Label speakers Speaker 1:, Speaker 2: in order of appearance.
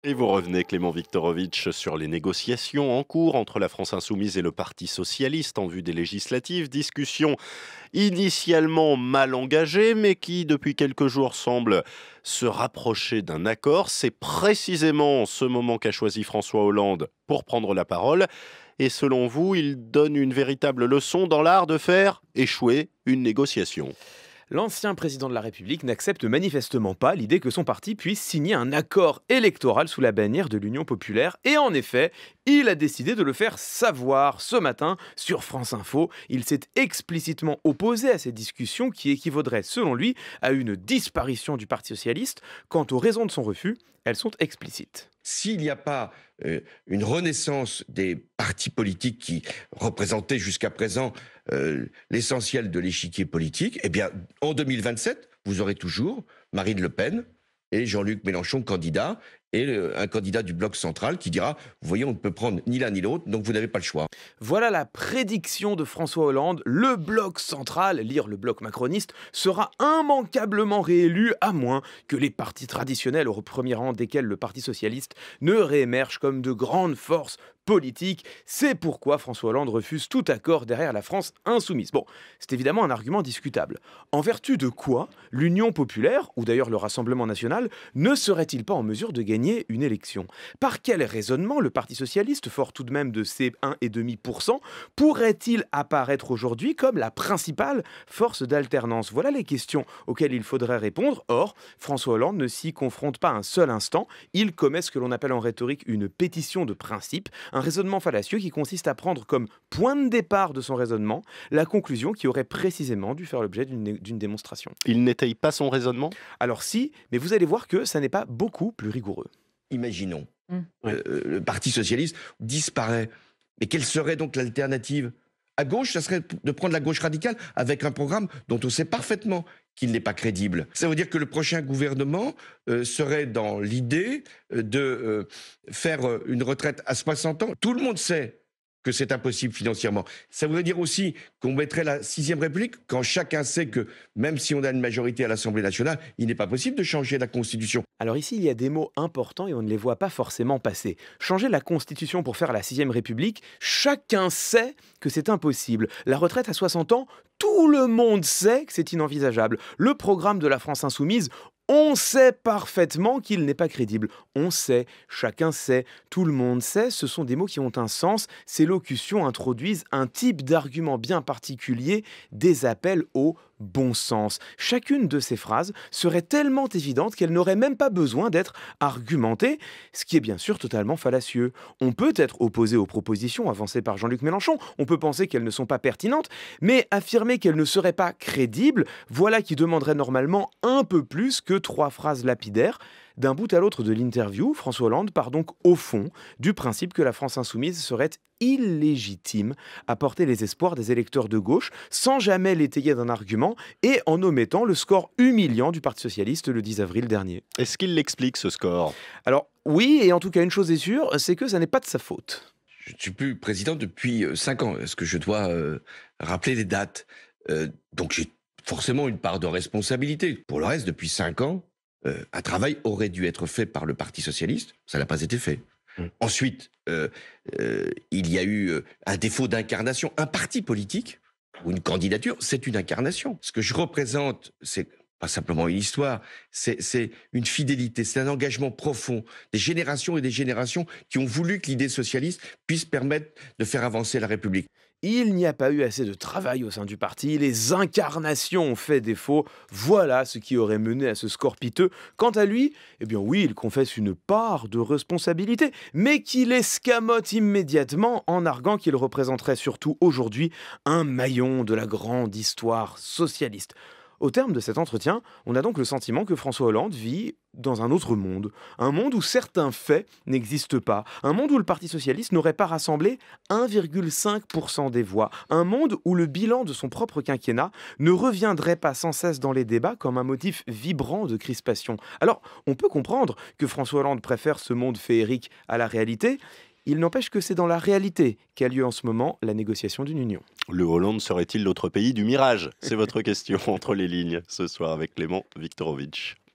Speaker 1: Et vous revenez, Clément Viktorovitch, sur les négociations en cours entre la France insoumise et le Parti socialiste en vue des législatives. Discussion initialement mal engagée, mais qui, depuis quelques jours, semble se rapprocher d'un accord. C'est précisément ce moment qu'a choisi François Hollande pour prendre la parole. Et selon vous, il donne une véritable leçon dans l'art de faire échouer une négociation.
Speaker 2: L'ancien président de la République n'accepte manifestement pas l'idée que son parti puisse signer un accord électoral sous la bannière de l'Union populaire. Et en effet, il a décidé de le faire savoir ce matin sur France Info. Il s'est explicitement opposé à ces discussions qui équivaudraient, selon lui, à une disparition du Parti socialiste. Quant aux raisons de son refus, elles sont explicites.
Speaker 3: S'il n'y a pas une renaissance des partis politiques qui représentaient jusqu'à présent l'essentiel de l'échiquier politique, eh bien, en 2027, vous aurez toujours Marine Le Pen et Jean-Luc Mélenchon candidat, et un candidat du bloc central qui dira, vous voyez, on ne peut prendre ni l'un ni l'autre, donc vous n'avez pas le choix.
Speaker 2: Voilà la prédiction de François Hollande. Le bloc central, lire le bloc macroniste, sera immanquablement réélu à moins que les partis traditionnels, au premier rang desquels le Parti socialiste, ne réémergent comme de grandes forces politiques. C'est pourquoi François Hollande refuse tout accord derrière la France insoumise. Bon, c'est évidemment un argument discutable. En vertu de quoi l'Union populaire, ou d'ailleurs le Rassemblement national, ne serait-il pas en mesure de gagner une élection? Par quel raisonnement le Parti socialiste, fort tout de même de ses 1,5%, pourrait-il apparaître aujourd'hui comme la principale force d'alternance? Voilà les questions auxquelles il faudrait répondre. Or, François Hollande ne s'y confronte pas un seul instant. Il commet ce que l'on appelle en rhétorique une pétition de principe, un raisonnement fallacieux qui consiste à prendre comme point de départ de son raisonnement la conclusion qui aurait précisément dû faire l'objet d'une démonstration.
Speaker 1: Il n'étaye pas son raisonnement?
Speaker 2: Alors si, mais vous allez voir que ça n'est pas beaucoup plus rigoureux.
Speaker 3: Imaginons,
Speaker 1: Oui.
Speaker 3: le Parti socialiste disparaît. Mais quelle serait donc l'alternative? À gauche, ça serait de prendre la gauche radicale avec un programme dont on sait parfaitement qu'il n'est pas crédible. Ça veut dire que le prochain gouvernement serait dans l'idée de faire une retraite à 60 ans. Tout le monde sait que c'est impossible financièrement. Ça voudrait dire aussi qu'on mettrait la sixième République quand chacun sait que même si on a une majorité à l'Assemblée nationale, il n'est pas possible de changer la Constitution.
Speaker 2: Alors ici, il y a des mots importants et on ne les voit pas forcément passer. Changer la Constitution pour faire la sixième République, chacun sait que c'est impossible. La retraite à 60 ans, tout le monde sait que c'est inenvisageable. Le programme de la France insoumise, on sait parfaitement qu'il n'est pas crédible. On sait, chacun sait, tout le monde sait, ce sont des mots qui ont un sens. Ces locutions introduisent un type d'argument bien particulier, des appels au bon sens. Chacune de ces phrases serait tellement évidente qu'elle n'aurait même pas besoin d'être argumentée, ce qui est bien sûr totalement fallacieux. On peut être opposé aux propositions avancées par Jean-Luc Mélenchon, on peut penser qu'elles ne sont pas pertinentes, mais affirmer qu'elles ne seraient pas crédibles, voilà qui demanderait normalement un peu plus que trois phrases lapidaires. D'un bout à l'autre de l'interview, François Hollande part donc au fond du principe que la France insoumise serait illégitime à porter les espoirs des électeurs de gauche sans jamais l'étayer d'un argument et en omettant le score humiliant du Parti socialiste le 10 avril dernier.
Speaker 1: Est-ce qu'il l'explique, ce score?
Speaker 2: Alors oui, et en tout cas une chose est sûre, c'est que ça n'est pas de sa faute.
Speaker 3: Je ne suis plus président depuis 5 ans. Est-ce que je dois rappeler les dates? Donc j'ai forcément une part de responsabilité. Pour le reste, depuis 5 ans, un travail aurait dû être fait par le Parti socialiste. Ça n'a pas été fait. Ensuite, il y a eu un défaut d'incarnation. Un parti politique ou une candidature, c'est une incarnation. Ce que je représente, c'est pas simplement une histoire, c'est une fidélité, c'est un engagement profond des générations et des générations qui ont voulu que l'idée socialiste puisse permettre de faire avancer la République.
Speaker 2: Il n'y a pas eu assez de travail au sein du parti, les incarnations ont fait défaut, voilà ce qui aurait mené à ce score piteux. Quant à lui, eh bien oui, il confesse une part de responsabilité, mais qu'il escamote immédiatement en arguant qu'il représenterait surtout aujourd'hui un maillon de la grande histoire socialiste. Au terme de cet entretien, on a donc le sentiment que François Hollande vit dans un monde où certains faits n'existent pas, un monde où le Parti socialiste n'aurait pas rassemblé 1,5% des voix, un monde où le bilan de son propre quinquennat ne reviendrait pas sans cesse dans les débats comme un motif vibrant de crispation. Alors, on peut comprendre que François Hollande préfère ce monde féerique à la réalité. Il n'empêche que c'est dans la réalité qu'a lieu en ce moment la négociation d'une union.
Speaker 1: Le Hollande serait-il l'autre pays du mirage? C'est votre question entre les lignes ce soir avec Clément Viktorovitch.